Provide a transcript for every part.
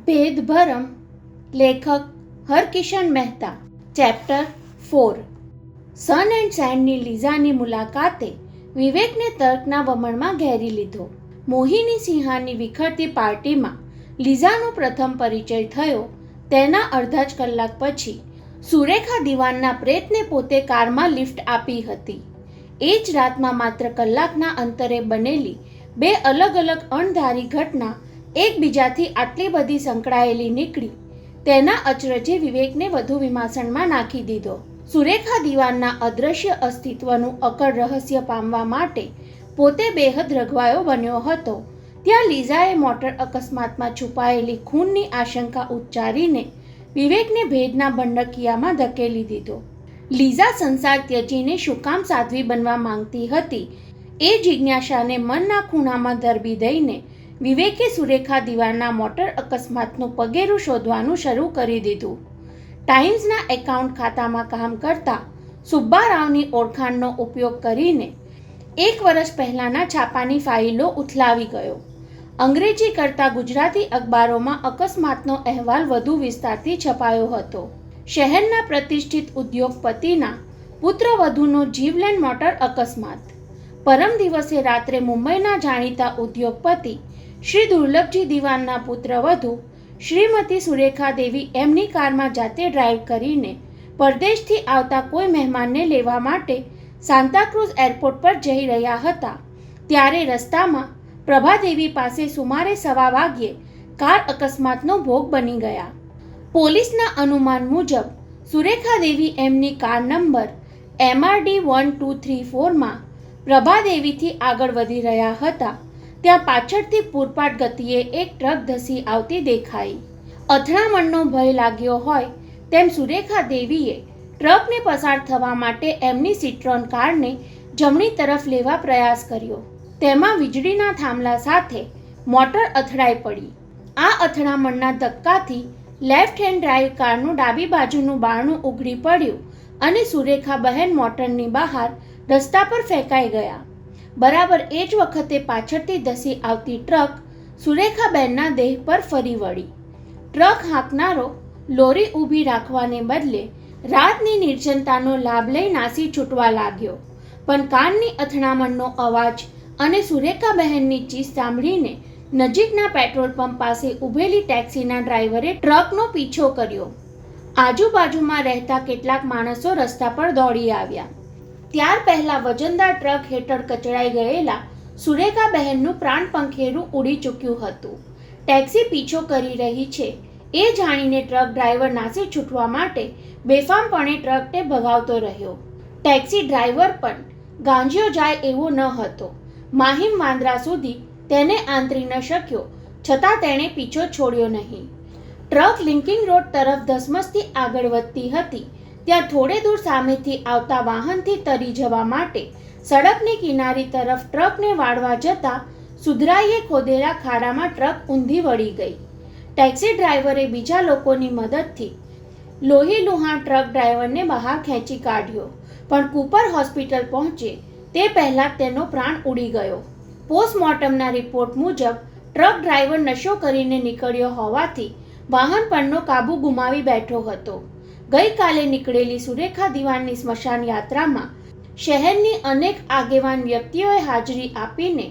ભેદભરમ. લેખક Harkishan Mehta. Chapter 4. Sun and સેન્ડની લીઝાની મુલાકાતે વિવેકને તર્કના વમળમાં ઘેરી લીધો. મોહિની સિંહાની વિખરતી પાર્ટીમાં લીઝાનો પ્રથમ પરિચય થયો તેના અડધા જ કલાક પછી સુરેખા દિવાનના પ્રેતને પોતે કારમાં લિફ્ટ આપી હતી. એ જ રાતમાં માત્ર કલાકના અંતરે બનેલી બે અલગ અલગ અણધારી ઘટના એકબીજાથી આટલી બધી સંકળાયેલી નીકળી તેના અચરજે વિવેકને વધુ વિમાસણમાં નાખી દીધો. સુરેખા દિવાનના અદૃશ્ય અસ્તિત્વનું અકળ રહસ્ય પામવા માટે પોતે બેહદ રઘવાયો બન્યો હતો ત્યાં લીઝાએ મોટર અકસ્માતમાં છુપાયેલી ખૂનની આશંકા ઉચ્ચારીને વિવેકને ભેદના બંડકિયામાં ધકેલી દીધો. લીઝા સંસાર ત્યજીને શું કામ સાધ્વી બનવા માંગતી હતી એ જિજ્ઞાસાને મનના ખૂણામાં ધરબી દઈને વિવેકે સુરેખા દિવાનના મોટર અકસ્માતનું પગેરું શોધવાનું શરૂ કરી દીધું. ટાઈમ્સના એકાઉન્ટ ખાતામાં કામ કરતા સુબ્બારાવની ઓળખાણનો ઉપયોગ કરીને 1 વર્ષ પહેલાંના છાપાની ફાઇલો ઉથલાવી ગયો. અંગ્રેજી કરતાં ગુજરાતી અખબારોમાં અકસ્માતનો અહેવાલ વધુ વિસ્તારથી છપાયો હતો. શહેરના પ્રતિષ્ઠિત ઉદ્યોગપતિના પુત્રવધૂનો જીવલેણ મોટર અકસ્માત. પરમ દિવસે રાત્રે મુંબઈના જાણીતા ઉદ્યોગપતિ શ્રી દુર્લભજી દિવાનના પુત્રવધુ શ્રીમતી સુરેખા દેવી એમની કારમાં જાતે ડ્રાઈવ કરીને પરદેશથી આવતા કોઈ મહેમાનને લેવા માટે સાન્તાક્રુઝ એરપોર્ટ પર જઈ રહ્યા હતા ત્યારે રસ્તામાં પ્રભાદેવી પાસે સુમારે 1:15 વાગ્યે કાર અકસ્માતનો ભોગ બની ગયા. પોલીસના અનુમાન મુજબ સુરેખા દેવી એમની કાર નંબર MRD 1234માં પ્રભાદેવીથી આગળ વધી રહ્યા હતા ત્યાં પાછળથી પૂરપાટ ગતિએ એક ટ્રક ધસી આવતી દેખાઈ. અથડામણનો ભય લાગ્યો હોય તેમ સુરેખા દેવીએ ટ્રકને પસાર થવા માટે એમની સિટ્રોન કારને જમણી તરફ લેવા પ્રયાસ કર્યો. તેમાં વીજળીના થાંભલા સાથે મોટર અથડાઈ પડી. આ અથડામણના ધક્કાથી લેફ્ટ હેન્ડ ડ્રાઈવ કારનું ડાબી બાજુનું બારણું ઉઘડી પડ્યું અને સુરેખા બહેન મોટરની બહાર રસ્તા પર ફેંકાઈ ગયા. બરાબર એ જ વખતે પાછળથી ધસી આવતી ટ્રક સુરેખાબહેનના દેહ પર ફરી વળી. ટ્રક હાંકનારો લોરી ઊભી રાખવાને બદલે રાતની નિર્જનતાનો લાભ લઈ નાસી છૂટવા લાગ્યો. પણ કારની અથડામણનો અવાજ અને સુરેખાબહેનની ચીસ સાંભળીને નજીકના પેટ્રોલ પંપ પાસે ઊભેલી ટેક્સીના ડ્રાઈવરે ટ્રકનો પીછો કર્યો. આજુબાજુમાં રહેતા કેટલાક માણસો રસ્તા પર દોડી આવ્યા. ત્યાર પહેલા વજનદાર ટ્રક હેઠળ કચડાઈ ગયેલા સુરેખાબહેનનું પ્રાણ પંખેરું ઉડી ચૂક્યું હતું. ટેક્સી પીછો કરી રહી છે એ જાણીને ટ્રક ડ્રાઈવર નાસી છૂટવા માટે બેફામપણે ટ્રકને ભગાવતો રહ્યો. ટેક્સી ડ્રાઈવર પણ ગાંજ્યો જાય એવો ન હતો. માહિમ વાંદરા સુધી તેને આંતરી ન શક્યો છતાં તેણે પીછો છોડ્યો નહીં. ટ્રક લિંકિંગ રોડ તરફ ધસમસથી આગળ વધતી હતી ત્યાં થોડે દૂર સામેથી આવતા વાહનથી તરી જવા માટે સડકની કિનારી તરફ ટ્રકને વાળવા જતાં સુધરાઈએ ખોદેલા ખાડામાં ટ્રક ઊંધી વળી ગઈ. ટેક્સી ડ્રાઈવરે બીજા લોકોની મદદથી લોહીલુહાણ ટ્રક ડ્રાઈવરને બહાર ખેંચી કાઢ્યો પણ કૂપર હોસ્પિટલ પહોંચે તે પહેલાં તેનો પ્રાણ ઉડી ગયો. પોસ્ટમોર્ટમના રિપોર્ટ મુજબ ટ્રક ડ્રાઈવર નશો કરીને નીકળ્યો હોવાથી વાહન પરનો કાબુ ગુમાવી બેઠો હતો. ગઈકાલે નીકળેલી સુરેખા દિવાનની સ્મશાન યાત્રામાં શહેરની અનેક આગેવાન વ્યક્તિઓએ હાજરી આપીને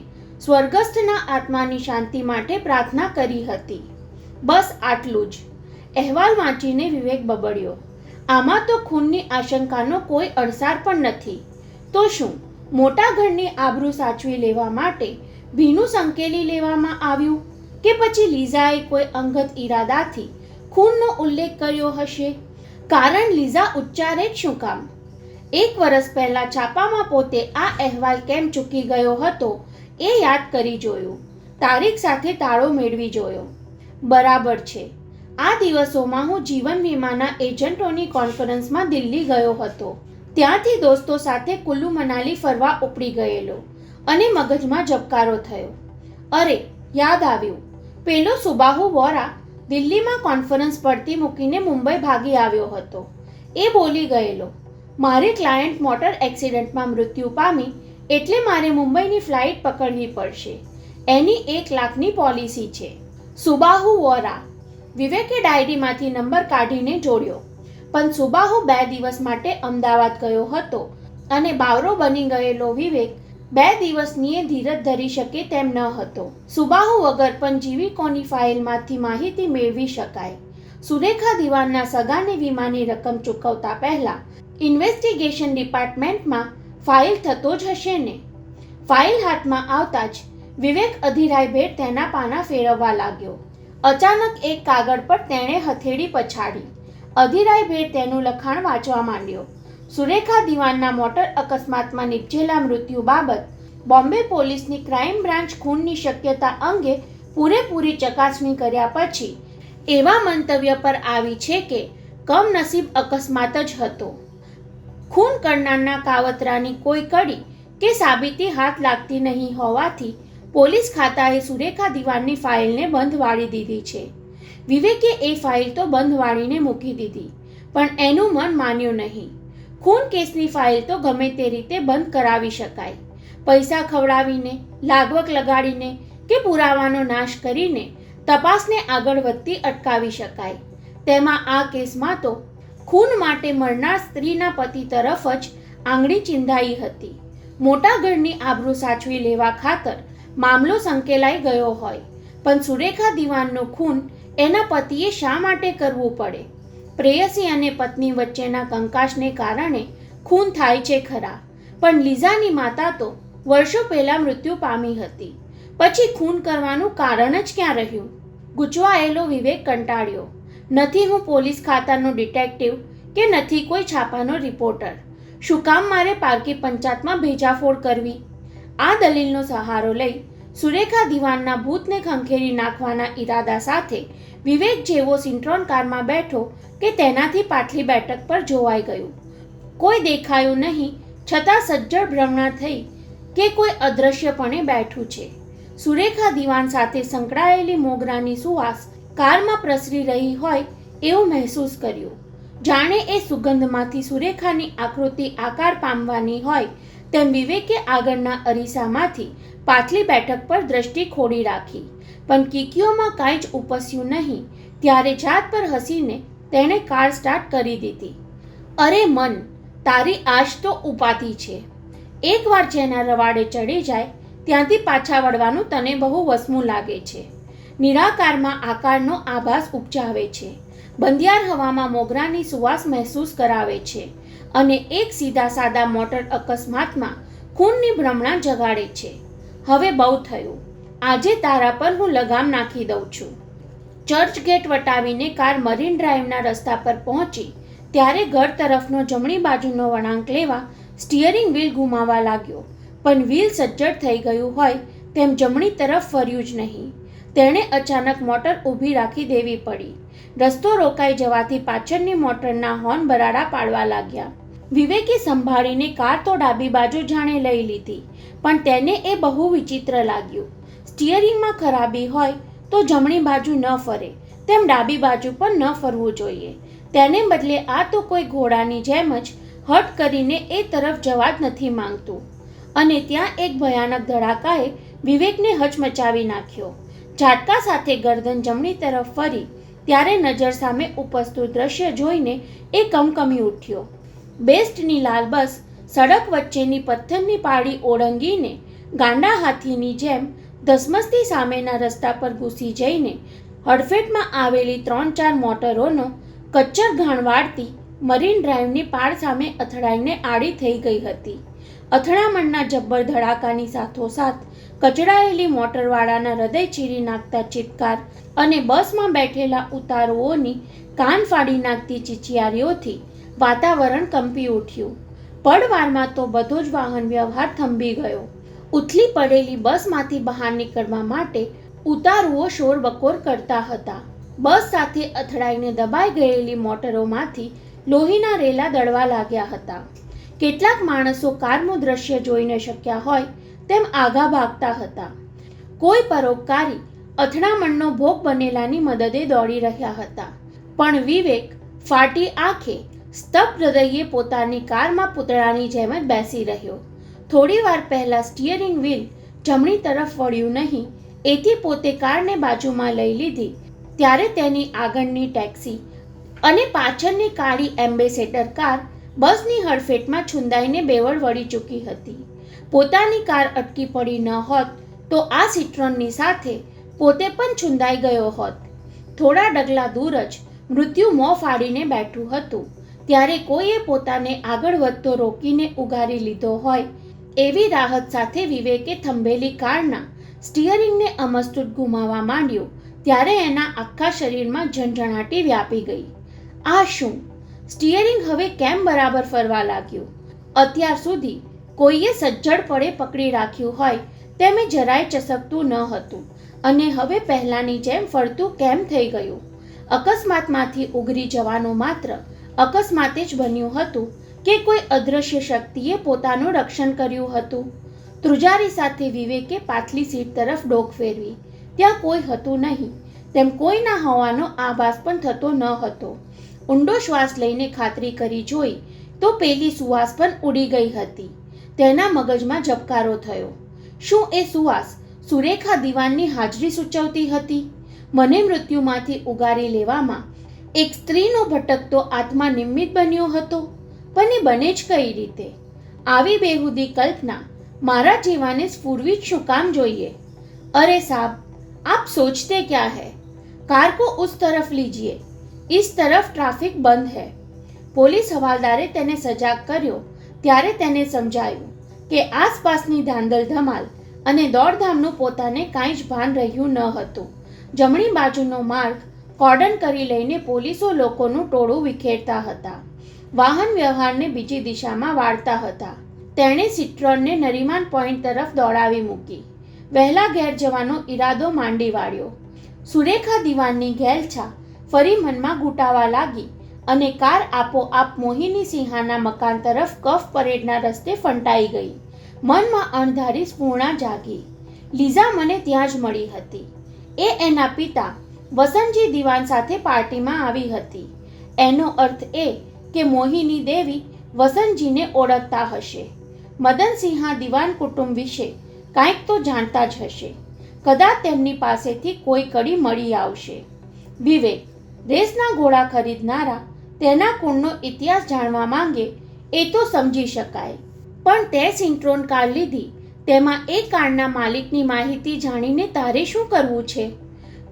સ્વર્ગસ્થના આત્માની શાંતિ માટે પ્રાર્થના કરી હતી. બસ આટલું જ. અહેવાલ વાંચીને વિવેક બબડ્યો. આમાં તો ખૂનની આશંકાનો કોઈ અણસાર પણ નથી. તો શું મોટા ઘરની આબરૂ સાચવી લેવા માટે ભીનું સંકેલી લેવામાં આવ્યું કે પછી લીઝાએ કોઈ અંગત ઈરાદાથી ખૂનનો ઉલ્લેખ કર્યો હશે? કારણ લીઝા ઉચ્ચારે જ શું કામ? 1 વર્ષ પહેલા છાપામાં પોતે આ અહેવાલ કેમ ચૂકી ગયો હતો એ યાદ કરી જોયું. તારીખ સાથે તાળો મેળવી જોયો. બરાબર છે. આ દિવસોમાં હું જીવન વીમાના એજન્ટોની કોન્ફરન્સમાં દિલ્હી ગયો હતો. ત્યાંથી દોસ્તો સાથે કુલ્લુ મનાલી ફરવા ઉપડી ગયેલો અને મગજમાં ઝબકારો થયો. અરે યાદ આવ્યું, પેલો સુબાહુ વોરા દિલ્હીમાં કોન્ફરન્સ પડતી મૂકીને મુંબઈ ભાગી આવ્યો હતો. એ બોલી ગયેલો, મારી ક્લાયન્ટ મોટર એક્સિડન્ટમાં મૃત્યુ પામી એટલે મારે મુંબઈની ફ્લાઇટ પકડવી પડશે. એની 1 લાખની પોલિસી છે. સુબાહુ વોરા વિવેકે ડાયરીમાંથી નંબર કાઢીને જોડ્યો. પણ સુબાહુ 2 દિવસ માટે અમદાવાદ ગયો હતો અને બાવરો બની ગયેલો વિવેક 2 દિવસની ધીરજ ધરી શકે તેમ ન હતો. સુબાહુ વગર પણ જીવિકોની ફાઇલમાંથી માહિતી મેળવી શકાય. સુરેખા દિવાનના સગાને વીમાની રકમ ચૂકવતા પહેલા ઇન્વેસ્ટિગેશન ડિપાર્ટમેન્ટમાં ફાઇલ થતો જ હશે ને. ફાઇલ હાથમાં આવતા જ વિવેક અધીરાયભેર તેના પાના ફેરવવા લાગ્યો. અચાનક એક કાગળ પર તેણે હથેળી પછાડી. અધીરાયભેર તેનું લખાણ વાંચવા માંડ્યો. સુરેખા દિવાનના મોટર અકસ્માતમાં નિપજેલા મૃત્યુ બાબત બોમ્બે પોલીસની ક્રાઇમ બ્રાન્ચ ખૂનની શક્યતા અંગે પૂરેપૂરી ચકાસણી કર્યા પછી એવા મંતવ્ય પર આવી છે કે કમનસીબ અકસ્માત જ હતો. ખૂન કરનારના કાવતરાની કોઈ કડી કે સાબિતી હાથ લાગતી નહીં હોવાથી પોલીસ ખાતાએ સુરેખા દિવાનની ફાઇલને બંધ વાળી દીધી છે. વિવેકે એ ફાઇલ તો બંધ વાળીને મૂકી દીધી, પણ એનું મન માન્યું નહીં. ખૂન કેસની ફાઇલ તો ગમે તે રીતે બંધ કરાવી શકાય. પૈસા ખવડાવીને, લાગવક લગાડીને કે પુરાવાનો નાશ કરીને તપાસને આગળ વધતી અટકાવી શકાય. તેમાં આ કેસમાં તો ખૂન માટે મરનાર સ્ત્રીના પતિ તરફ જ આંગળી ચિંધાઈ હતી. મોટા ઘરની આબરૂ સાચવી લેવા ખાતર મામલો સંકેલાઈ ગયો હોય, પણ સુરેખા દિવાનનું ખૂન એના પતિએ શા માટે કરવું પડે? પ્રેયસી અને પત્ની વચ્ચેના કંકાશને કારણે ખૂન થાય છે ખરા, પણ લીઝાની માતા તો વર્ષો પહેલા મૃત્યુ પામી હતી. પછી ખૂન કરવાનું કારણ જ ક્યાં રહ્યું? ગૂંચવાયેલો વિવેક કંટાળ્યો. નથી હું પોલીસ ખાતાનો ડિટેક્ટિવ કે નથી કોઈ છાપાનો રિપોર્ટર. શું કામ મારે પારકી પંચાયતમાં ભેજાફોડ કરવી? આ દલીલનો સહારો લઈ સુરેખા દિવાનના ભૂતને ખંખેરી નાખવાના ઈરાદા સાથે વિવેક જેવો સિન્ટ્રોન કારમાં બેઠો કે તેનાથી પાછલી બેઠક પર જોવાઈ ગયું. કોઈ દેખાયું નહીં, છતાં સજ્જડ ભ્રમણા થઈ કે કોઈ અદૃશ્યપણે બેઠું છે. સુરેખા દિવાન સાથે સંકળાયેલી મોગરાની સુવાસ કારમાં પ્રસરી રહી હોય એવું મહેસૂસ કર્યું. જાણે એ સુગંધમાંથી સુરેખાની આકૃતિ આકાર પામવાની હોય તેમ વિવેકે આગળના અરીસામાંથી પાછલી બેઠક પર દ્રષ્ટિ ખોડી રાખી, પણ કીકીઓમાં કાંઈ જ ઉપસ્યું નહીં. ત્યારે જાત પર હસીને તેણે કાર સ્ટાર્ટ કરી દીધી. અરે મન, તારી આશ તો ઉપાતી છે. એકવાર જેના રવાડે ચડી જાય ત્યાંથી પાછા વળવાનું તને બહુ વસમું લાગે છે. નિરાકારમાં આકારનો આભાસ ઉપજાવે છે, બંધિયાર હવામાં મોગરાની સુવાસ મહેસૂસ કરાવે છે અને એક સીધા સાદા મોટર અકસ્માતમાં ખૂનની ભ્રમણા જગાડે છે. હવે બહુ થયું. આજે તારા પર હું લગામ નાખી દઉં છું. ચર્ચ ગેટ વટાવીને કાર મરીન ડ્રાઈવના રસ્તા પર પહોંચી ત્યારે ઘર તરફનો જમણી બાજુનો વળાંક લેવા સ્ટીયરિંગ વ્હીલ ઘુમાવા લાગ્યો, પણ વ્હીલ સજ્જડ થઈ ગયું હોય તેમ જમણી તરફ ફર્યું જ નહીં. તેણે અચાનક મોટર ઊભી રાખી દેવી પડી. રસ્તો રોકાઈ જવાથી પાછળની મોટરના હોર્ન બરાડા પાડવા લાગ્યા. વિવેકે સંભાળીને કાર તો ડાબી બાજુ જાણે લઈ લીધી, પણ તેને એ બહુ વિચિત્ર લાગ્યું. સ્ટીયરિંગમાં ખરાબી હોય તો જમણી બાજુ ન ફરે તેમ ડાબી બાજુ પણ ન ફરવું જોઈએ. તેને બદલે આ તો કોઈ ઘોડાની જેમ જ હટ કરીને એ તરફ જવા જ નથી માંગતું. અને ત્યાં એક ભયાનક ધડાકાએ વિવેકને હચમચાવી નાખ્યો. ઝાટકા સાથે ગરદન જમણી તરફ ફરી ત્યારે નજર સામે ઉપસતું દ્રશ્ય જોઈને એ કમકમી ઉઠ્યો. બેસ્ટની લાલ બસ સડક વચ્ચેની પથ્થરની પાળી ઓળંગીને ગાંડા હાથીની જેમ ધસમસતી સામેના રસ્તા પર ઘૂસી જઈને હડફેટમાં આવેલી 3-4 મોટરોનો કચ્ચર ઘાણ વાળતી મરીન ડ્રાઈવની પાળ સામે અથડાઈને આડી થઈ ગઈ હતી. અથડામણના જબ્બર ધડાકાની સાથોસાથ કચડાયેલી મોટરવાળાના હૃદય ચીરી નાખતા ચીત્કાર અને બસમાં બેઠેલા ઉતારુઓની કાન ફાડી નાખતી ચીચિયારીઓથી વાતાવરણ કંપી ઉઠ્યું. પળવારમાં તો બધો જ વાહન વ્યવહાર થંભી ગયો. ઉથલી પડેલી બસમાંથી બહાર નીકળવા માટે ઉતારુઓ શોરબકોર કરતા હતા. બસ સાથે અથડાઈને દબાઈ ગયેલી મોટરોમાંથી લોહીના રેલા દળવા લાગ્યા હતા. કેટલાક માણસો કારનું દ્રશ્ય જોઈ ન શક્યા હોય તેમ આઘા ભાગતા હતા. કોઈ પરોપકારી અથડામણનો ભોગ બનેલાની મદદે દોડી રહ્યા હતા. પણ વિવેક ફાટી આંખે સ્તબ્ધ હૃદયે પોતાની કારમાં પૂતળાની જેમ જ બેસી રહ્યો. થોડી વાર પહેલા સ્ટીયરિંગ વ્હીલ જમણી તરફ વળ્યું નહીં, એથી પોતે કારને બાજુમાં લઈ લીધી ત્યારે તેની આગળની ટેક્સી અને પાછળની કાળી એમ્બેસેડર કાર બસની હડફેટમાં છુંદાઈને બેવડ વળી ચૂકી હતી. પોતાની કાર અટકી પડી ન હોત તો આ સિટ્રોનની સાથે પોતે પણ છુંદાઈ ગયો હોત. થોડા ડગલા દૂર જ મૃત્યુ મોં ફાડીને બેઠું હતું. ત્યારે કોઈએ પોતાને આગળ વધતો રોકીને ઉગારી લીધો હોય એવી રાહત સાથે વિવેકે થંભેલી કારના સ્ટિયરિંગને અમસ્તુત ઘુમાવવા માંડ્યો ત્યારે એના આખા શરીરમાં ઝંઝણાટી વ્યાપી ગઈ. આ શું? સ્ટિયરિંગ હવે કેમ બરાબર ફરવા લાગ્યું? અત્યાર સુધી કોઈએ સજ્જડપણે પકડી રાખ્યું હોય તેમ જરાય ચસકતું ન હતું અને હવે પહેલાંની જેમ ફરતું કેમ થઈ ગયું? અકસ્માતમાંથી ઉગરી જવાનું માત્ર અકસ્માતે જ બન્યું હતું કે કોઈ અદૃશ્ય શક્તિએ પોતાનું રક્ષણ કર્યું હતું? ધ્રુજારી સાથે વિવેકે પાછલી સીટ તરફ ડોક ફેરવી. ત્યાં કોઈ હતું નહીં, તેમ કોઈના હોવાનો આભાસ પણ થતો ન હતો. ઊંડો શ્વાસ લઈને ખાતરી કરી જોઈ તો પેલી સુવાસ પણ ઉડી ગઈ હતી. તેના મગજમાં ઝબકારો થયો. શું એ સુવાસ સુરેખા દિવાનની હાજરી સૂચવતી હતી? મને મૃત્યુમાંથી ઉગારી લેવામાં એક સ્ત્રીનો ભટકતો આત્મા નિમિત્ત બન્યો હતો, પણ એ બને જ કઈ રીતે? આવી બેહુદી કલ્પના મારા જેવાને સ્ફૂરવી જ શું કામ જોઈએ? અરે સાબ, आप सोचते क्या है? कार को उस तरफ लीजिए, इस तरफ ट्रैफिक બંધ है. પોલીસ હવાલદારે તેને સજાગ કર્યો ત્યારે તેને સમજાયું કે આસપાસની ધાંધલ ધમાલ અને દોડધામનું પોતાને કાંઈ જ ભાન રહ્યું ન હતું. જમણી બાજુનો માર્ગ કોર્ડન કરી લઈને પોલીસો લોકોનું ટોળું વિખેરતા હતા. વાહન વ્યવહારને બીજી દિશામાં વાળતા હતા. તેણે સિટ્રોનને નરીમાન પોઈન્ટ તરફ દોડાવી મૂકી. વહેલા ઘેર જવાનો ઈરાદો માંડી વાળ્યો. સુરેખા દિવાનની ઘેલછા ફરી મનમાં ઘૂંટાવા લાગી અને કાર આપોઆપ મોહિની સિંહાના મકાન તરફ કફ પરેડના રસ્તે ફંટાઈ ગઈ. મનમાં અણધારી સ્ફૂર્ણા જાગી. લીઝા મને ત્યાં જ મળી હતી. એ એના પિતા વસંતજી દિવાન સાથે પાર્ટીમાં આવી હતી. એનો અર્થ એ કે મોહિની દેવી વસંતજીને ઓળખતા હશે. મદનસિંહા દિવાન કુટુંબ વિશે કાંઈક તો જાણતા જ હશે. કદાચ તેમની પાસેથી કોઈ કડી મળી આવશે. વિવેક, રેસના ઘોડા ખરીદનારા તેના કુળનો ઇતિહાસ જાણવા માંગે એ તો સમજી શકાય, પણ તે સિન્ટ્રોન કાર લીધી, તેમાં એ કારના માલિકની માહિતી જાણીને તારે શું કરવું છે?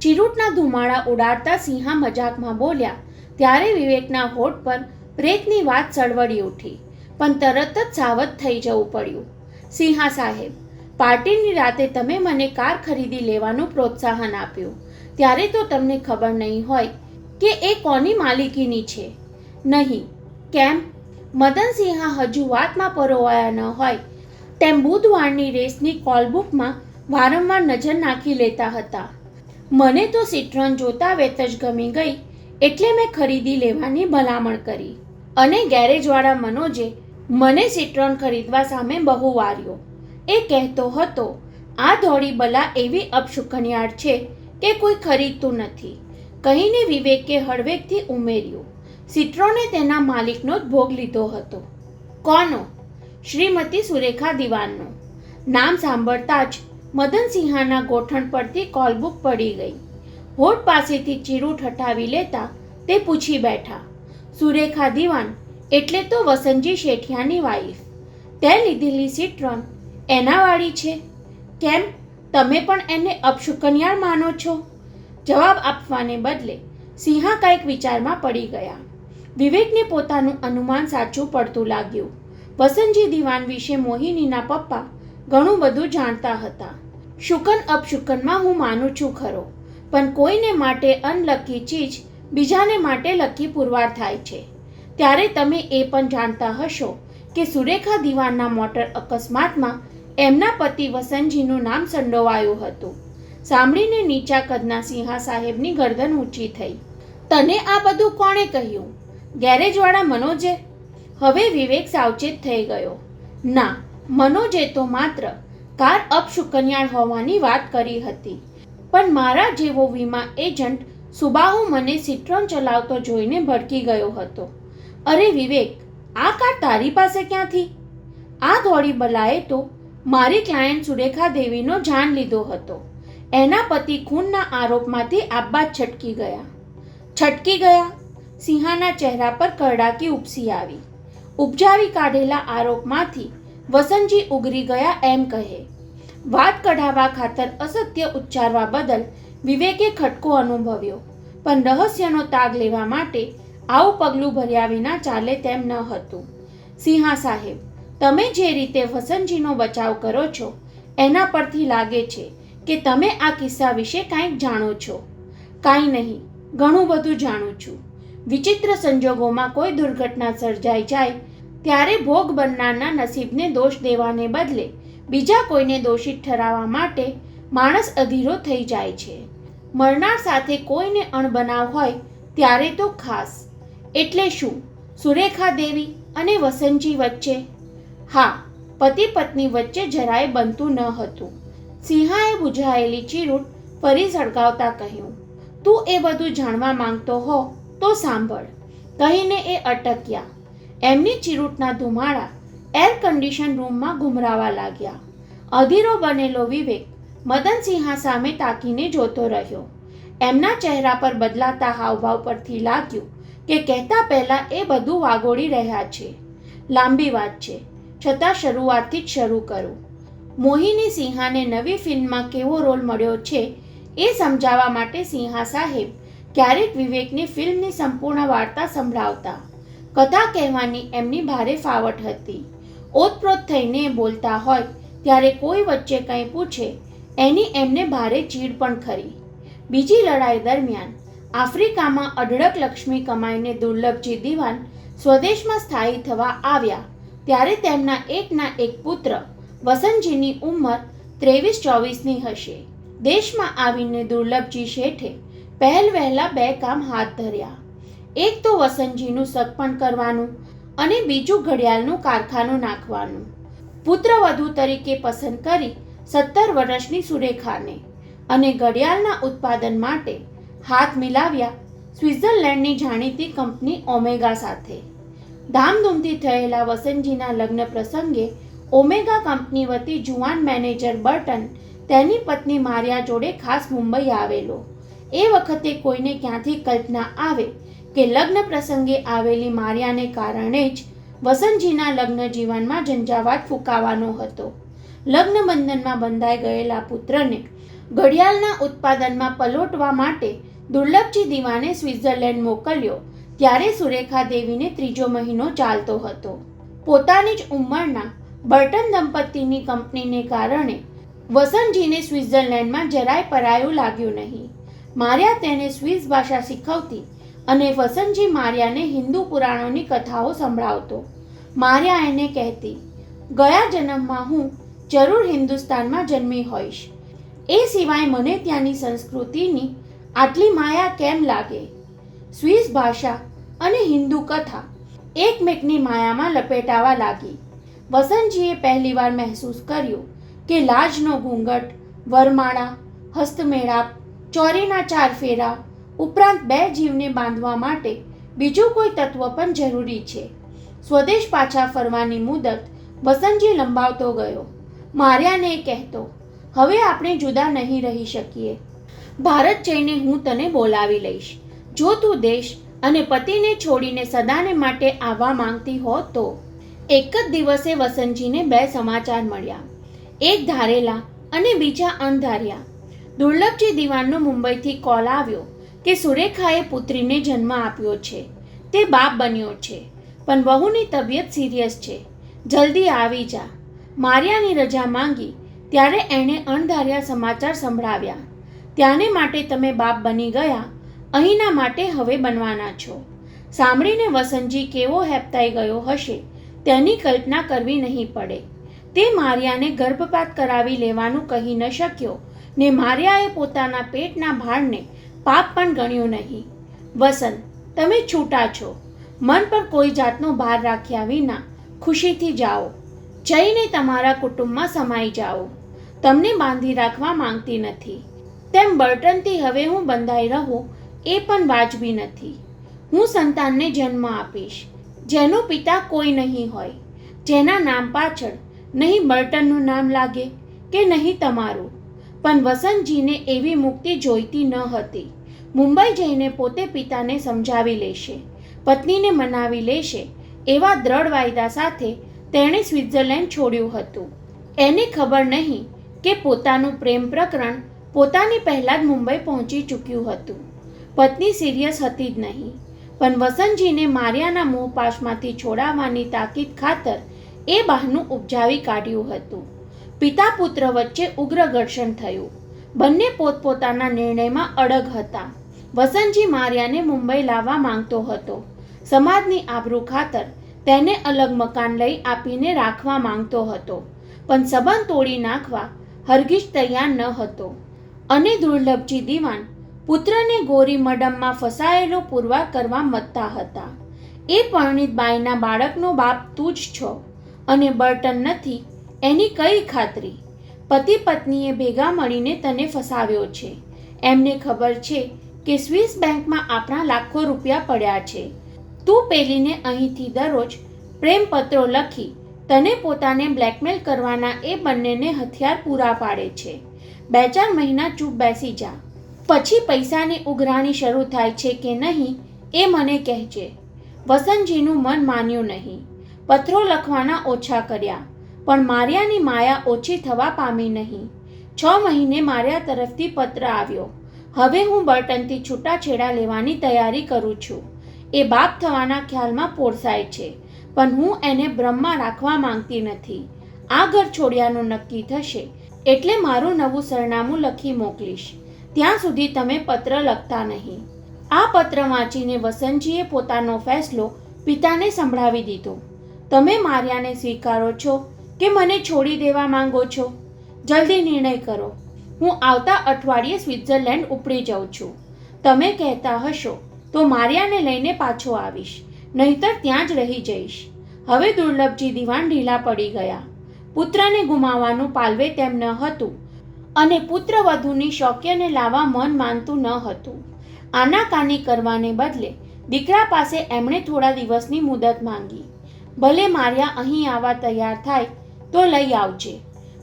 ચીરૂટના ધુમાડા ઉડાડતા સિંહા મજાકમાં બોલ્યા ત્યારે વિવેકના હોઠ પર પ્રેતની વાત સળવડી ઉઠી, પણ તરત જ સાવધ થઈ જવું પડ્યું. સિંહા સાહેબ, પાર્ટીની રાતે તમે મને કાર ખરીદી લેવાનું પ્રોત્સાહન આપ્યું ત્યારે તો તમને ખબર નહીં હોય કે એ કોની માલિકીની છે. નહીં કેમ? મદનસિંહા હજુ વાતમાં પરોવાયા ન હોય તેમ બુધવારની રેસની કોલબુકમાં વારંવાર નજર નાખી લેતા હતા. મને તો સિટ્રોન જોતા વેત જ ગમી ગઈ એટલે મેં ખરીદી લેવાની ભલામણ કરી અને ગેરેજવાળા મનોજે મને સિટ્રોન ખરીદવા સામે બહુ વાર્યો. એ કહેતો હતો આ ધોળી બલા એવી અપશુકનિયાળ છે કે કોઈ ખરીદતું નથી. કહીને વિવેકે હળવેકથી ઉમેર્યું, સિટ્રોને તેના માલિકનો જ ભોગ લીધો હતો. કોનો? શ્રીમતી સુરેખા દિવાનનો. નામ સાંભળતા જ મદનસિંહાના ગોઠણ પરથી કોલબુક પડી ગઈ. હોઠ પાસેથી ચીરૂટ હટાવી લેતા તે પૂછી બેઠા, સુરેખા દિવાન એટલે તો વસંતજી શેઠિયાની વાઈફ. તે લીધેલી સિટ્રોન એના વાળી છે. કેમ તમે પણ એને અપશુકનિયાળ માનો છો? જવાબ આપવાને બદલે સિંહા કાંઈક વિચારમાં પડી ગયા. વિવેકને પોતાનું અનુમાન સાચું પડતું લાગ્યું. વસંતજી દિવાન વિશે મોહિનીના પપ્પા ઘણું બધું જાણતા હતા. શુકન અપશુકનમાં હું માનું છું ખરો, પણ કોઈને માટે અનલકી ચીજ બીજાને માટે લકી પુરવાર થાય છે. ત્યારે તમે એ પણ જાણતા હશો કે સુરેખા દિવાનના મોટર અકસ્માતમાં એમના પતિ વસંતજીનું નામ સંડોવાયું હતું. સાંભળીને નીચા કદના સિંહા સાહેબની ગરદન ઊંચી થઈ. તને આ બધું કોણે કહ્યું? ગેરેજવાળા મનોજે? હવે વિવેક સાવચેત થઈ ગયો. ના, મનોજે તો માત્ર કાર અપશુકનિયાળ હોવાની વાત કરી હતી, પણ મારા જેવો વીમા એજન્ટ સુબાહુ મને સિટ્રોન ચલાવતો જોઈને ભડકી ગયો હતો. અરે વિવેક, આ કાર તારી પાસે ક્યાંથી? આ ધોળી બલાએ તો મારી ક્લાયન્ટ સુરેખા દેવીનો જાન લીધો હતો. એના પતિ ખૂનના આરોપમાંથી આબાદ છટકી ગયા. સિંહાના ચહેરા પર કરડાકી ઉપસી આવી. ઉપજાવી કાઢેલા આરોપમાંથી વસંતજી ઉગરી ગયા એમ કહે. વાત કઢાવવા ખાતર અસત્ય ઉચ્ચારવા બદલ વિવેકે ખટકો અનુભવ્યો, પણ રહસ્યનો તાગ લેવા માટે આવું પગલું ભર્યા વિના ચાલે તેમ ન હતું. સિંહા સાહેબ, તમે જે રીતે વસંતજીનો બચાવ કરો છો એના પરથી લાગે છે કે તમે આ કિસ્સા વિશે કાંઈક જાણો છો. કાંઈ નહીં, ઘણું બધું જાણું છું. વિચિત્ર સંજોગોમાં કોઈ દુર્ઘટના સર્જાઈ જાય ત્યારે ભોગ બનનારના નસીબને દોષ દેવાને બદલે બીજા કોઈને દોષિત ઠરાવવા માટે માણસ અધીરો થઈ જાય છે. મરનાર સાથે કોઈને અણબનાવ હોય ત્યારે તો ખાસ. એટલે શું સુરેખા દેવી અને વસંતજી વચ્ચે? હા, પતિ પત્ની વચ્ચે જરાય બનતું ન હતું. સિંહાએ બુઝાયેલી ચીરૂટ ફરી સળગાવતા કહ્યું, તું એ બધું જાણવા માંગતો હો તો સાંભળ, કહીને એ અટક્યા. એમની ચીરૂટના ધુમાડા એર કન્ડિશન રૂમમાં ઘુમરાવા લાગ્યા. અધીરો બનેલો વિવેક મદનસિંહા સામે તાકીને જોતો રહ્યો. એમના ચહેરા પર બદલાતા હાવભાવ પરથી લાગ્યું કે કહેતા પહેલા એ બધું વાગોળી રહ્યા છે. લાંબી વાત છે, છતાં શરૂઆતથી જ શરૂ કરું. મોહિની સિંહાને નવી ફિલ્મમાં કેવો રોલ મળ્યો છે એ સમજાવવા માટે સિંહા સાહેબ ક્યારેક વિવેકને ફિલ્મની સંપૂર્ણ વાર્તા સંભળાવતા. કથા કહેવાની એમની ભારે ફાવટ હતી. ઓતપ્રોત થઈને બોલતા હોય ત્યારે કોઈ વચ્ચે કંઈ પૂછે એની એમને ભારે ચીડ પણ ખરી. બીજી લડાઈ દરમિયાન આફ્રિકામાં અઢળક લક્ષ્મી કમાઈને દુર્લભજી દિવાન સ્વદેશમાં સ્થાયી થવા આવ્યા ત્યારે તેમના એકના એક પુત્ર વસંતજીની ઉંમર 23-24ની હશે. દેશમાં આવીને દુર્લભજી શેઠે પહેલ વહેલા 2 કામ હાથ ધર્યા. એક તો વસંતજીનું સગપણ કરવાનું અને બીજું ઘડિયાળનું કારખાનું નાખવાનું. પુત્રવધુ તરીકે પસંદ કરી 17 વર્ષની સુરેખાને અને ઘડિયાળના ઉત્પાદન માટે હાથ મિલાવ્યા સ્વિટ્ઝરલેન્ડની જાણીતી કંપની ઓમેગા સાથે. ધામધૂમથી થયેલા વસંતજીના લગ્ન પ્રસંગે ઓમેગા કંપની વતી જુવાન મેનેજર બર્ટન તેની પત્ની મારિયા જોડે ખાસ મુંબઈ આવેલો. એ વખતે કોઈને ક્યાંથી કલ્પના આવે કે લગ્ન પ્રસંગે આવેલી મારિયાને કારણે જ વસંતજીના લગ્ન જીવનમાં ઝંઝાવાત ફૂંકાવાનો હતો. લગ્ન બંધનમાં બંધાઈ ગયેલા પુત્રને ઘડિયાળના ઉત્પાદનમાં પલોટવા માટે દુર્લભજી દિવાને સ્વિટ્ઝરલેન્ડ મોકલ્યો ત્યારે સુરેખા દેવીને 3જો મહિનો ચાલતો હતો. પોતાની જ ઉંમરના બર્ટન દંપતીની કંપનીને કારણે વસંતજીને સ્વિટ્ઝરલેન્ડમાં જરાય પરાયું લાગ્યું નહીં. મારિયા તેને સ્વિસ ભાષા શીખવતી અને વસંતજી મારિયાને હિન્દુ પુરાણોની કથાઓ સંભળાવતો. મારિયા એને કહેતી, ગયા જન્મમાં હું જરૂર હિન્દુસ્તાનમાં જન્મી હોઈશ. એ સિવાય મને ત્યાંની સંસ્કૃતિની આટલી માયા કેમ લાગે? સ્વિસ ભાષા અને હિન્દુ કથા એકમેકની માયામાં લપેટાવા લાગી. વસંતજીએ પહેલીવાર મહેસૂસ કર્યું કે લાજનો ઘૂંઘટ, વરમાળા, હસ્તમેળાપ, ચોરીના 4 ફેરા ઉપરાંત 2 જીવને બાંધવા માટે બીજું કોઈ તત્વ પણ જરૂરી છે. સ્વદેશ પાછા ફરવાની મુદત વસંતજી લંબાવતો ગયો. મારિયાને કહેતો, હવે આપણે જુદા નહીં રહી શકીએ. ભારત જઈને હું તને બોલાવી લઈશ. જો તું દેશ અને પતિને છોડીને સદાને માટે આવવા માંગતી હો તો. એક જ દિવસે વસંતજીને 2 સમાચાર મળ્યા. એક ધારેલા અને બીજા અણધાર્યા. દુર્લભજી દિવાનનો મુંબઈથી કોલ આવ્યો કે સુરેખાએ પુત્રીને જન્મ આપ્યો છે. તે બાપ બન્યો છે, પણ વહુની તબિયત સિરિયસ છે. જલ્દી આવી જા. મારિયાની રજા માંગી ત્યારે એણે અણધાર્યા સમાચાર સંભળાવ્યા. ત્યાંને માટે તમે બાપ બની ગયા, અહીંના માટે હવે બનવાના છો. સાંભળીને વસંતજી કેવો હેપતાઈ ગયો હશે તેની કલ્પના કરવી નહીં પડે. તે મારિયાને ગર્ભપાત કરાવી લેવાનું કહી ન શક્યો ને મારિયાએ પોતાના પેટના ભારને પાપ પણ ગણ્યો નહીં. વસંત, તમે છૂટા છો. મન પર કોઈ જાતનો ભાર રાખ્યા વિના ખુશીથી જાઓ. જઈને તમારા કુટુંબમાં સમાઈ જાઓ. તમને બાંધી રાખવા માંગતી નથી. તેમ બર્ટનથી હવે હું બંધાઈ રહું એ પણ વાજબી નથી. હું સંતાનને જન્મ આપીશ જેનો પિતા કોઈ નહીં હોય, જેના નામ પાછળ નહીં બર્ટનનું નામ લાગે કે નહીં તમારું. પણ વસંતજીને એવી મુક્તિ જોઈતી ન હતી. મુંબઈ જઈને પોતે પિતાને સમજાવી લેશે, પત્નીને મનાવી લેશે એવા દ્રઢ વાયદા સાથે તેણે સ્વિટ્ઝરલેન્ડ છોડ્યું હતું. એને ખબર નહીં કે પોતાનું પ્રેમ પ્રકરણ પોતાની પહેલાં જ મુંબઈ પહોંચી ચૂક્યું હતું. પત્ની સિરિયસ હતી જ નહીં, પણ વસંતજીને મારિયાના મોહપાશમાંથી છોડાવવાની તાકીદ ખાતર એ બહાનું ઉપજાવી કાઢ્યું હતું. પિતા પુત્ર વચ્ચે ઉગ્ર ઘર્ષણ થયું. બંને પોતપોતાના નિર્ણયમાં અડગ હતા. વસંતજી મારિયાને મુંબઈ લાવવા માંગતો હતો. સમાજની આબરૂ ખાતર તેને અલગ મકાન લઈ આપીને રાખવા માંગતો હતો, પણ સંબંધ તોડી નાખવા હરગીજ તૈયાર ન હતો. અને દુર્લભજી દિવાન પુત્રને ગોરી મડમમાં ફસાયેલો પુરવાર કરવા મથતા હતા. એ પરણિત બાઈના બાળકનો બાપ તું જ છો અને બર્ટન નથી એની કઈ ખાતરી? પતિ પત્નીએ ભેગા મળીને તને ફસાવ્યો છે. એમને ખબર છે કે સ્વિસ બેંકમાં આપણા લાખો રૂપિયા પડ્યા છે. તું પેલીને અહીંથી દરરોજ પ્રેમપત્રો લખી તને પોતાને બ્લેકમેલ કરવાના એ બંનેને હથિયાર પૂરા પાડે છે. 2-4 મહિના ચૂપ બેસી જા, પછી પૈસાની ઉઘરાણી શરૂ થાય છે કે નહીં એ મને કહેજે. વસંતજીનું મન માન્યું નહીં. પત્રો લખવાના ઓછા કર્યા, પણ મારિયાની માયા ઓછી થવા પામી નહીં. 6 મહિને મારિયા તરફથી પત્ર આવ્યો. હવે હું બર્ટનથી છૂટાછેડા લેવાની તૈયારી કરું છું. એ બાપ થવાના ખ્યાલમાં પોરસાય છે, પણ હું એને બ્રહ્મમાં રાખવા માંગતી નથી. આ ઘર છોડ્યાનું નક્કી થશે એટલે મારું નવું સરનામું લખી મોકલીશ. ત્યાં સુધી તમે પત્ર લખતા નહીં. આ પત્ર વાંચીને વસંતજીએ પોતાનો ફેસલો પિતાને સંભળાવી દીધો. તમે મારિયાને સ્વીકારો છો કે મને છોડી દેવા માંગો છો? જલ્દી નિર્ણય કરો. હું આવતા અઠવાડિયે સ્વિટ્ઝરલેન્ડ ઉપડી જાઉં છું. તમે કહેતા હશો તો મારિયાને લઈને પાછો આવીશ, નહીતર ત્યાં જ રહી જઈશ. હવે દુર્લભજી દિવાન ઢીલા પડી ગયા. પુત્રને ગુમાવવાનું પાલવે તેમ ન હતું અને પુત્રવધૂની શોક્યને લાવવા મન માનતું ન હતું. આનાકાની કરવાને બદલે દીકરા પાસે એમણે થોડા દિવસની મુદત માંગી. ભલે મારિયા અહીં આવવા તૈયાર થાય તો લઈ આવજે.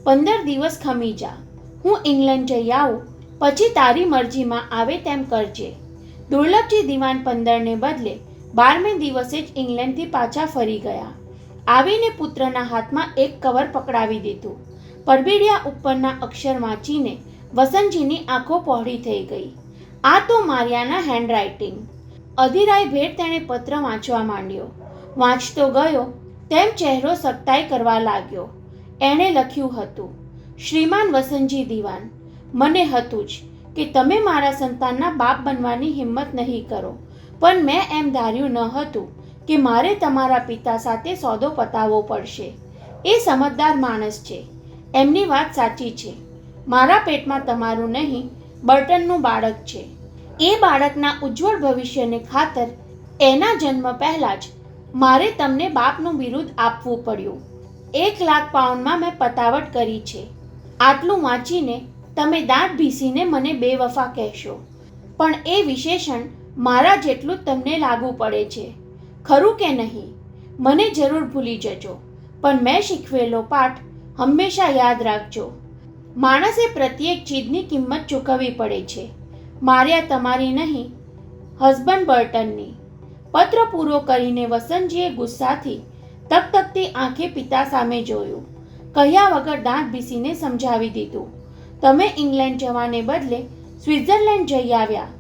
15 દિવસ ખમી જા. હું ઇંગ્લેન્ડ જઈ આવું, પછી તારી મરજીમાં આવે તેમ કરજે. દુર્લભજી દિવાન 15ને બદલે 12મે દિવસે જ ઇંગ્લેન્ડથી પાછા ફરી ગયા. આવીને પુત્રના હાથમાં એક કવર પકડાવી દીધું. પરબીડિયા ઉપરના અક્ષર વાંચીને વસંતજીની આંખો પહોળી થઈ ગઈ. આ તો મારિયાના હેન્ડરાઇટિંગ. અધીરાઈ ભેર તેણે પત્ર વાંચવા માંડ્યો. વાંચતો ગયો તેમ ચહેરો સખતાઈ કરવા લાગ્યો. એણે લખ્યું હતું, શ્રીમાન વસંતજી દિવાન, મને હતું જ કે તમે મારા સંતાનના બાપ બનવાની હિંમત નહીં કરો, પણ મેં એમ ધાર્યું ન હતું કે મારે તમારા પિતા સાથે સોદો પતાવવો પડશે. એ સમજદાર માણસ છે, એમની વાત સાચી છે. મારા પેટમાં તમારું નહીં, બર્ટનનું બાળક છે. એ બાળકના ઉજ્જવળ ભવિષ્યને ખાતર એના જન્મ પહેલાં જ મારે તમને બાપનું બિરુદ આપવું પડ્યું. 1 લાખ પાઉન્ડમાં મેં પતાવટ કરી છે. આટલું વાંચીને તમે દાંત ભીસીને મને બેવફા કહેશો, પણ એ વિશેષણ મારા જેટલું જ તમને લાગુ પડે છે, ખરું કે નહીં? મને જરૂર ભૂલી જજો, પણ મેં શીખવેલો પાઠ હંમેશા યાદ રાખજો. માણસે પ્રત્યેક ચીજની કિંમત ચૂકવવી પડે છે. મારિયા તમારી નહીં, હસબન્ડ બર્ટનની. પત્ર પૂરો કરીને વસંતજીએ ગુસ્સાથી તકતકતી આંખે પિતા સામે જોયું. કહ્યા વગર દાંત ભીસીને સમજાવી દીધું, તમે ઇંગ્લેન્ડ જવાને બદલે સ્વિટ્ઝરલેન્ડ જઈ આવ્યા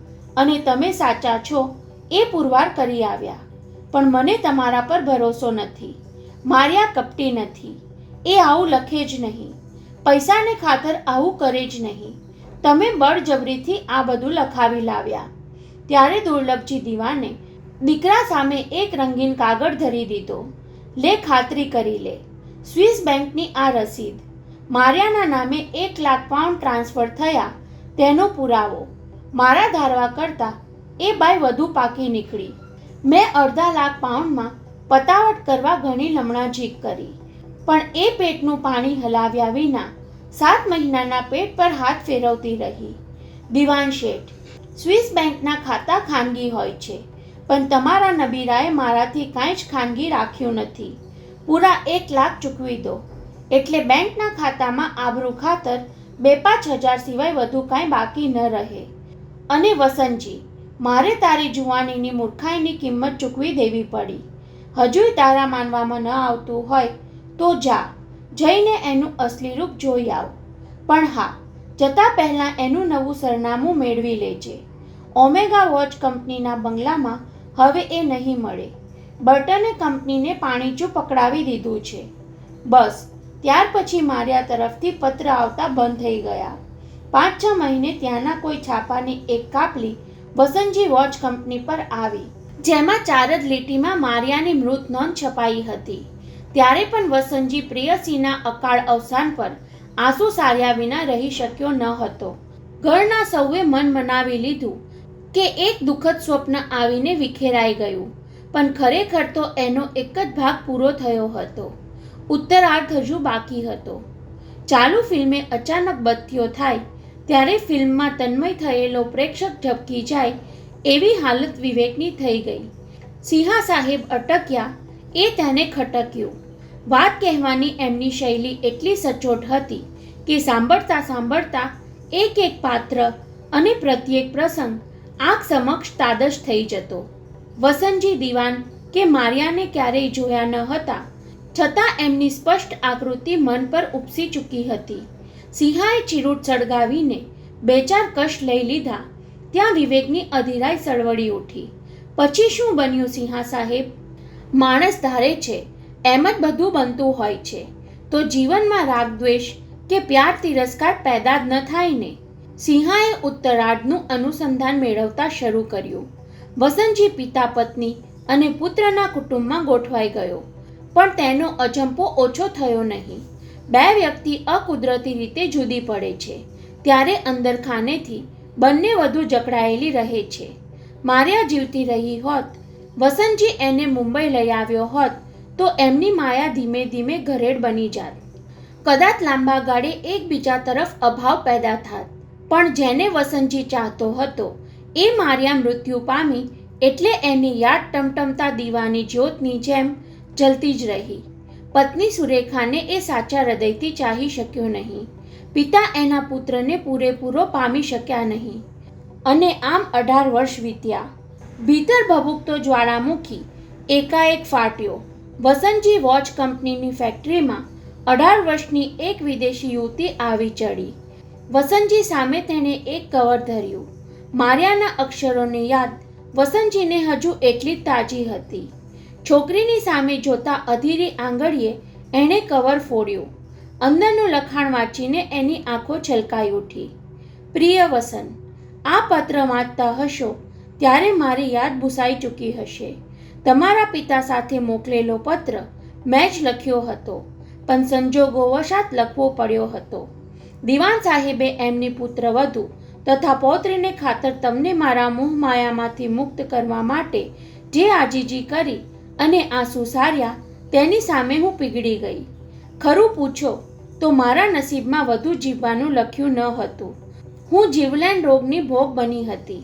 અને તમે સાચા છો એ પુરવાર કરી આવ્યા. પણ મને તમારા પર ભરોસો નથી. મારિયા કપટી નથી. એ આવું લખે જ નહીં, પૈસાને ખાતર આવું કરે જ નહીં. તમે બળજબરીથી આ બધું લખાવી લાવ્યા. ત્યારે દુર્લભજી દિવાને દીકરા સામે એક રંગીન કાગળ ધરી દીધો. લે, ખાતરી કરી લે. સ્વિસ બેંકની આ રસીદ. મારિયાના નામે 1 લાખ પાઉન્ડ ટ્રાન્સફર થયા તેનો પુરાવો. મારા ધારવા કરતાં એ બાઈ વધુ પાકી નીકળી. મેં 1.5 લાખ પાઉન્ડમાં પતાવટ કરવા ઘણી લમણાઝીક કરી, પણ એ પેટનું પાણી હલાવ્યા વિના 7 મહિનાના પેટ પર હાથ ફેરવતી રહી. દિવાન શેઠ, સ્વિસ બેંકના ખાતા ખાનગી હોય છે, પણ તમારા નબીરાએ મારાથી કાંઈ જ ખાનગી રાખ્યું નથી. પૂરા 1 લાખ ચૂકવી દો, એટલે બેંકના ખાતામાં આબરૂ ખાતર 2-5 હજાર સિવાય વધુ કાંઈ બાકી ન રહે. અને વસંતજી, મારે તારી જુવાનીની મૂર્ખાઈની કિંમત ચૂકવી દેવી પડી. હજુય તારા માનવામાં ન આવતું હોય તો જા, જઈને એનું અસલી રૂપ જોઈ આવ. પણ હા, જતાં પહેલાં એનું નવું સરનામું મેળવી લેજે. ઓમેગા વોચ કંપનીના બંગલામાં હવે એ નહીં મળે. બર્ટને કંપનીને પાણીચું પકડાવી દીધું છે. બસ, ત્યાર પછી માર્યા તરફથી પત્ર આવતા બંધ થઈ ગયા. 5-6 મહિને ત્યાંના કોઈ છાપાની એક કાપલી વસંતજી વોચ કંપની પર આવી, જેમાં 4 જ લીટીમાં માર્યાની મૃત નોંધ છપાઈ હતી. ત્યારે પણ વસંતજી પ્રેયસીના અકાળ અવસાન પર આંસુ સાર્યા વિના રહી શક્યો ન હતો. ઘરના સૌએ મન મનાવી લીધું કે એક દુઃખદ સ્વપ્ન આવીને વિખેરાઈ ગયું, પણ ખરેખર તો એનો એક જ ભાગ પૂરો થયો હતો. ઉત્તરાર્ધ હજુ બાકી હતો. ચાલુ ફિલ્મે અચાનક બત્તીઓ થાય ત્યારે ફિલ્મમાં તન્મય થયેલો પ્રેક્ષક ઝબકી જાય એવી હાલત વિવેકની થઈ ગઈ. સિંહા સાહેબ અટક્યા એ તેને ખટક્યું. વાત કહેવાની એમની શૈલી એટલી સચોટ હતી કે સાંભળતા સાંભળતા એક એક પાત્ર અને પ્રત્યેક પ્રસંગ આંખ સમક્ષ તાદશ થઈ જતો. વસંતજી દિવાન કે માર્યાને ક્યારેય જોયા ન હતા, છતાં એમની સ્પષ્ટ આકૃતિ મન પર ઉપસી ચૂકી હતી. સિંહાએ ચીરૂટ સળગાવીને 2-4 કશ લઈ લીધા ત્યાં વિવેકની અધીરાઈ સળવળી ઉઠી. પછી શું બન્યું સિંહા સાહેબ? માણસ ધારે છે એમ જ બધું બનતું હોય છે તો જીવનમાં રાગ દ્વેષ કે પ્યાર તિરસ્કાર પેદા જ ન થાય ને. સિંહાએ ઉત્તરાર્ધનું અનુસંધાન મેળવતા શરૂ કર્યું. વસંતજી પિતા પત્ની અને પુત્રના કુટુંબમાં ગોઠવાઈ ગયો, પણ તેનો અજંપો ઓછો થયો નહીં. 2 વ્યક્તિ અકુદરતી રીતે જુદી પડે છે ત્યારે અંદરખાનેથી બંને વધુ જકડાયેલી રહે છે. માર્યા જીવતી રહી હોત, વસંતજી એને મુંબઈ લઈ આવ્યો હોત તો એમની માયા ધીમે ધીમે ઘરેડ બની જાત. કદાચ લાંબા ગાળે એકબીજા તરફ અભાવ પેદા થાત. પણ જેને વસંતજી ચાહતો હતો એ માર્યા મૃત્યુ પામી એટલે એની યાદ ટમટમતા દીવાની જ્યોતની જેમ જલતી જ રહી. પત્ની સુરેખાને એ સાચા હૃદયથી ચાહી શક્યો નહીં. પિતા એના પુત્રને પૂરેપૂરો પામી શક્યા નહીં. અને આમ 18 વર્ષ વીત્યા. ભીતર ભભૂકતો જ્વાળામુખી એકાએક ફાટ્યો. વસંતજી વોચ કંપનીની ફેક્ટરીમાં 18 વર્ષની એક વિદેશી યુવતી આવી ચડી. વસંતજી સામે તેણે એક કવર ધર્યું. માર્યાના અક્ષરોની યાદ વસંતજીને હજુ એટલી જ તાજી હતી. છોકરીની સામે જોતા અધીરી આંગળીએ એણે કવર ફોડ્યું. અંદરનું લખાણ વાંચીને એની આંખો છલકાઈ ઉઠી. પ્રિય વસન, આ પત્ર વાંચતા હશો ત્યારે મારી યાદ ભૂસાઈ ચૂકી હશે. તમારા પિતા સાથે મોકલેલો પત્ર મેં જ લખ્યો હતો, પણ સંજોગોવશાત લખવો પડ્યો હતો. દિવાન સાહેબે એમની પુત્રવધુ તથા પૌત્રીને ખાતર તમને મારા મોહ માયામાંથી મુક્ત કરવા માટે જે આજીજી કરી અને આંસુ સાર્યા તેની સામે હું પીગળી ગઈ. ખરું પૂછો તો મારા નસીબમાં વધુ જીવવાનું લખ્યું ન હતું. હું જીવલેણ રોગની ભોગ બની હતી.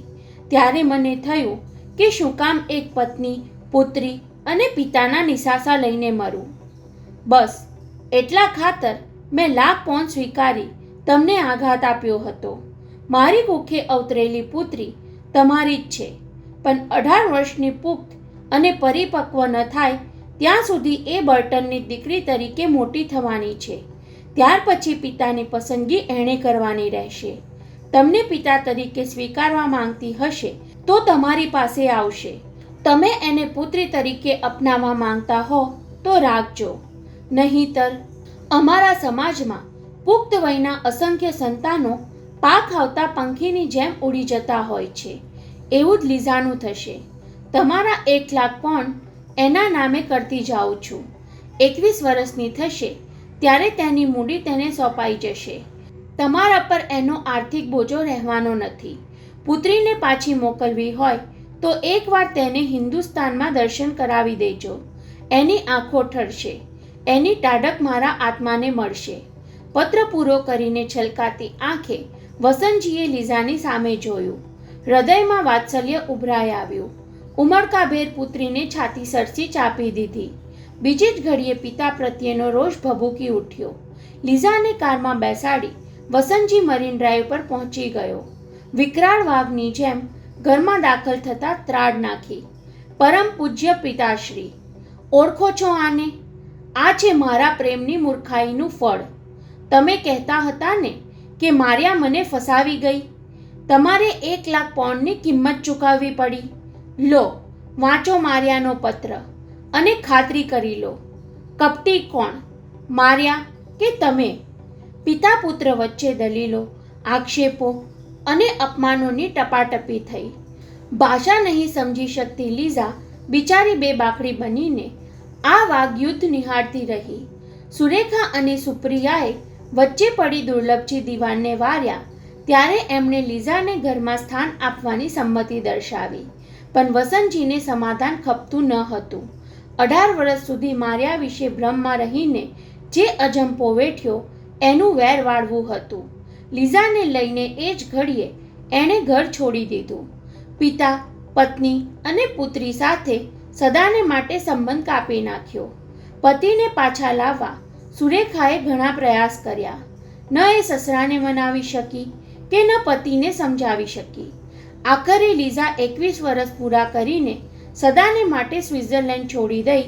ત્યારે મને થયું કે શું કામ એક પત્ની, પુત્રી અને પિતાના નિસાસા લઈને મરું. બસ એટલા ખાતર મેં લાખ પોન સ્વીકારી તમને આઘાત આપ્યો હતો. મારી કુખે અવતરેલી પુત્રી તમારી જ છે, પણ 18 વર્ષની પુખ્ત અને પરિપક્વ ન થાય ત્યાં સુધી એ બર્ટનની દીકરી તરીકે મોટી થવાની છે. ત્યાર પછી પિતાની પસંદગી એણે કરવાની રહેશે. તમને પિતા તરીકે સ્વીકારવા માંગતી હશે તો તમારી પાસે આવશે. તમે એને પુત્રી તરીકે અપનાવવા માંગતા હો તો રાખજો, નહીંતર અમારા સમાજમાં પુખ્ત વયના અસંખ્ય સંતાનો પાક આવતા પંખીની જેમ ઉડી જતા હોય છે. એવું જ લીઝાનું થશે. તમારા 1 લાખ પોન્ડ એના નામે કરતી જાઉં છું. 21 વર્ષની થશે ત્યારે તેની મૂડી તેને સોંપાઈ જશે. તમારા પર એનો આર્થિક બોજો રહેવાનો નથી. પુત્રીને પાછી મોકલવી હોય તો એકવાર તેને હિન્દુસ્તાનમાં દર્શન કરાવી દેજો. એની આંખો ઠરશે, એની ટાઢક મારા આત્માને મળશે. પત્ર પૂરો કરીને છલકાતી આંખે વસંતજીએ લીઝાની સામે જોયું. હૃદયમાં વાત્સલ્ય ઉભરાઈ આવ્યું. ઉમળકાભેર પુત્રીને છાતી સરસી ચાપી દીધી. બીજી જ ઘડીએ પિતા પ્રત્યેનો રોષ ભભૂકી ઉઠ્યો. લીઝાને કારમાં બેસાડી વસંતજી મરીન ડ્રાઈવ પર પહોંચી ગયો. વિકરાળ વાઘની જેમ ઘરમાં દાખલ થતાં ત્રાડ નાખી. પરમ પૂજ્ય પિતાશ્રી, ઓળખો છો આને? આ છે મારા પ્રેમની મૂર્ખાઈનું ફળ. તમે કહેતા હતા ને કે માર્યા મને ફસાવી ગઈ. તમારે 1 લાખ પાઉન્ડની કિંમત ચૂકવવી પડી. લો, વાંચો માર્યાનો પત્ર અને ખાતરી કરી લો. કપટી કોણ, માર્યા કે તમે? પિતા પુત્ર વચ્ચે દલીલો, આક્ષેપો અને અપમાનોની ટપાટપી થઈ. ભાષા નહીં સમજી શકતી લીઝા બિચારી બેબાકડી બનીને આ વાઘયુદ્ધ નિહાળતી રહી. સુરેખા અને સુપ્રિયાએ વચ્ચે પડી દુર્લભજી દિવાનને વાર્યા ત્યારે એમણે લીઝાને ઘરમાં સ્થાન આપવાની સંમતિ દર્શાવી. પણ વસંતજીને સમાધાન ખપતું ન હતું. 18 વર્ષ સુધી માર્યા વિશે ભ્રમમાં રહીને જે અજંપો વેઠ્યો એનું વેર વાળવું હતું. લીઝાને લઈને એ જ ઘડીએ એણે ઘર છોડી દીધું. પિતા, પત્ની અને પુત્રી સાથે સદાને માટે સંબંધ કાપી નાખ્યો. પતિને પાછા લાવવા સુરેખાએ ઘણા પ્રયાસ કર્યા. ન એ સસરાને મનાવી શકી કે ન પતિને સમજાવી શકી. આખરે લીઝા 21 વર્ષ પૂરા કરીને સદાને માટે સ્વિટ્ઝરલેન્ડ છોડી દઈ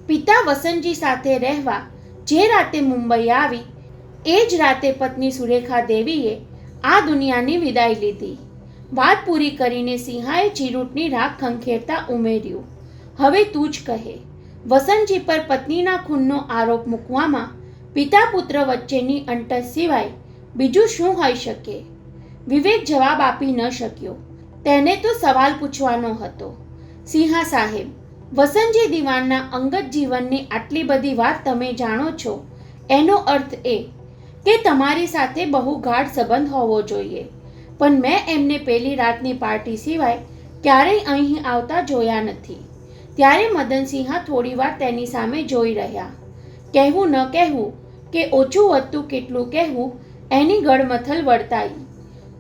પિતા વસંતજી સાથે રહેવા જે રાતે મુંબઈ આવી એ જ રાતે પત્ની સુરેખા દેવીએ આ દુનિયાની વિદાય લીધી. વાત પૂરી કરીને સિંહાએ ચીરૂટની રાખ ખંખેરતા ઉમેર્યું, હવે તું જ કહે, વસંતજી પર પત્નીના ખૂનનો આરોપ મૂકવામાં પિતા પુત્ર વચ્ચેની અંટસ સિવાય બીજું શું હોઈ શકે? વિવેક જવાબ આપી ન શક્યો. તેને તો સવાલ પૂછવાનો હતો. સિંહા સાહેબ, વસંતજી દિવાનના અંગત જીવનની આટલી બધી વાત તમે જાણો છો, એનો અર્થ એ કે તમારી સાથે બહુ ગાઢ સંબંધ હોવો જોઈએ. પણ મેં એમને પેલી રાતની પાર્ટી સિવાય ક્યારેય અહીં આવતા જોયા નથી. ત્યારે મદનસિંહા થોડીવાર તેની સામે જોઈ રહ્યા. કહેવું ન કહેવું કે ઓછું વધતું કેટલું કહેવું એની ગળમથલ વર્તાઈ.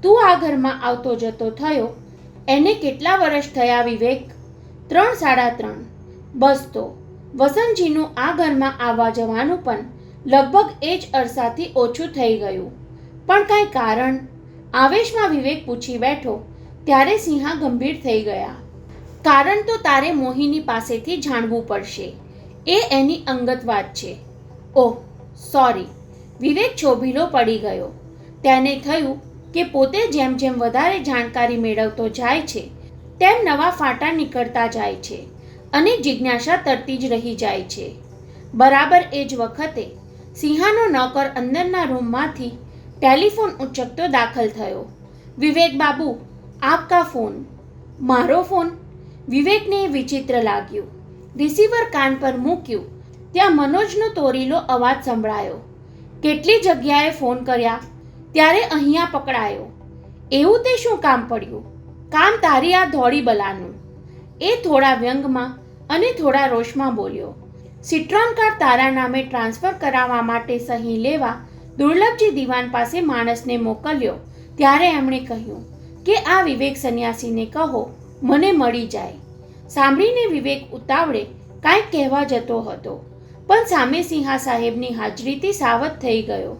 તું આ ઘરમાં આવતો જતો થયો એને કેટલા વર્ષ થયા વિવેક? 3 સાડા 3. બસ તો વસંતજીનું આ ઘરમાં આવવા જવાનું પણ લગભગ એ જ અરસાથી ઓછું થઈ ગયું. પણ કાંઈ કારણ? આવેશમાં વિવેક પૂછી બેઠો ત્યારે સિંહા ગંભીર થઈ ગયા. કારણ તો તારે મોહિની પાસેથી જાણવું પડશે. એ એની અંગત વાત છે. ઓહ સોરી. વિવેક છોભીલો પડી ગયો. તેને થયું કે પોતે જેમ જેમ વધારે જાણકારી મેળવતો જાય છે તેમ નવા ફાંટા નીકળતા જાય છે અને જિજ્ઞાસા તરતી જ રહી જાય છે. બરાબર એ જ વખતે સિંહાનો નોકર અંદરના રૂમમાંથી ટેલિફોન ઉચકતો દાખલ થયો. વિવેક બાબુ, આપકા ફોન. મારો ફોન? વિવેકને વિચિત્ર લાગ્યું. રિસીવર કાન પર મૂક્યું ત્યાં મનોજનો તોરીલો અવાજ સંભળાયો. કેટલી જગ્યાએ ફોન કર્યા ત્યારે અહીંયા પકડાયો. એવું તે શું કામ પડ્યું? કામ તારી આ ધોળી બલાનું. એ થોડા વ્યંગમાં અને થોડા રોષમાં બોલ્યો. સિટ્રોન કાર તારા નામે ટ્રાન્સફર કરાવવા માટે સહી લેવા દુર્લભજી દિવાન પાસે માણસને મોકલ્યો ત્યારે એમણે કહ્યું કે આ વિવેક સંન્યાસીને કહો મને મળી જાય. સાંભળીને વિવેક ઉતાવળે કાંઈક કહેવા જતો હતો પણ સામે સિંહા સાહેબની હાજરીથી સાવધ થઈ ગયો.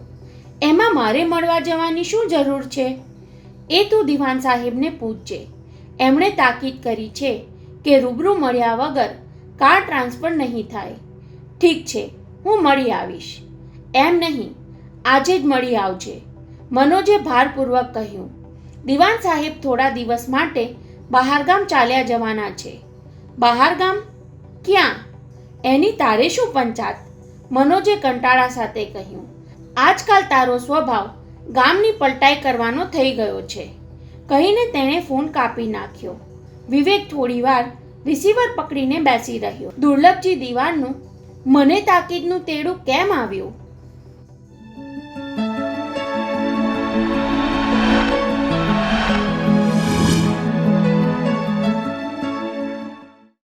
એમાં મારે મળવા જવાની શું જરૂર છે? એ તું દિવાન સાહેબને પૂછજે. એમણે તાકીદ કરી છે કે રૂબરૂ મળ્યા વગર કાર ટ્રાન્સફર નહીં થાય. ઠીક છે, હું મળી આવીશ. એમ નહીં, આજે જ મળી આવજે, મનોજે ભારપૂર્વક કહ્યું. દિવાન સાહેબ થોડા દિવસ માટે બહારગામ ચાલ્યા જવાના છે. બહારગામ? ક્યાં? એની તારે શું પંચાત? મનોજે કંટાળા સાથે કહ્યું. આજકાલ તારો સ્વભાવ ગામની પલટાઈ કરવાનો થઈ ગયો છે. કહીને તેણે ફોન કાપી નાખ્યો. વિવેક થોડીવાર રિસીવર પકડીને બેસી રહ્યો. દુર્લભજી દિવાનનું મને તાકીદનું તેડું કેમ આવ્યું?